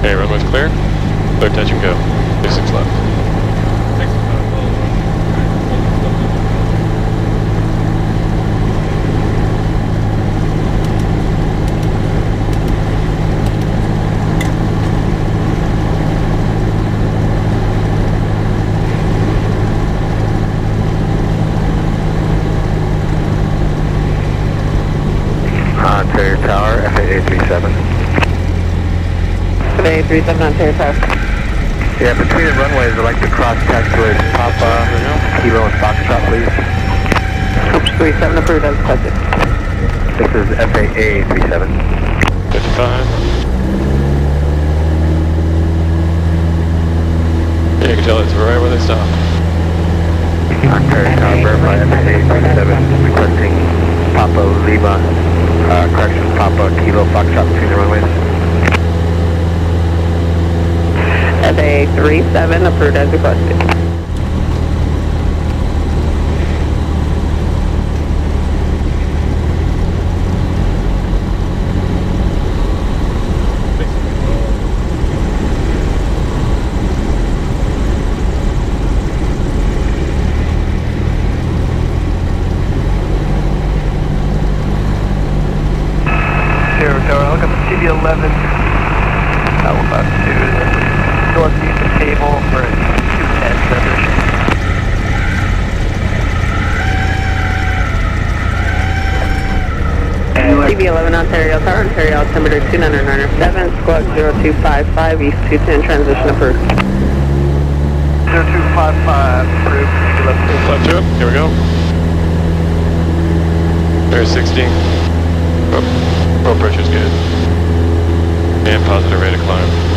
Okay, runway's clear. Clear, touch and go. 26 left. Ontario Tower, FAA 37. FAA 37, Ontario Tower. Yeah, between the runways, I'd like to cross taxi towards Papa, Kilo, and Foxtrot, please. Oops, 37 approved as requested. This is FAA 37. 55. Yeah, you can tell it's right where they stopped. Ontario Tower, verify FAA 37, requesting Papa Lima, correction, Papa Kilo, Foxtrot between the runways. FAA 37 approved as requested. Look at the CB11. That will about to northeast table for a 210 transition. CB11 Ontario Tower, Ontario altimeter 2997, squawk 0255, East 210, transition approved. 0255 approved. Left to it. Here we go. There's 16. Oh, roll pressure's good. And positive rate of climb.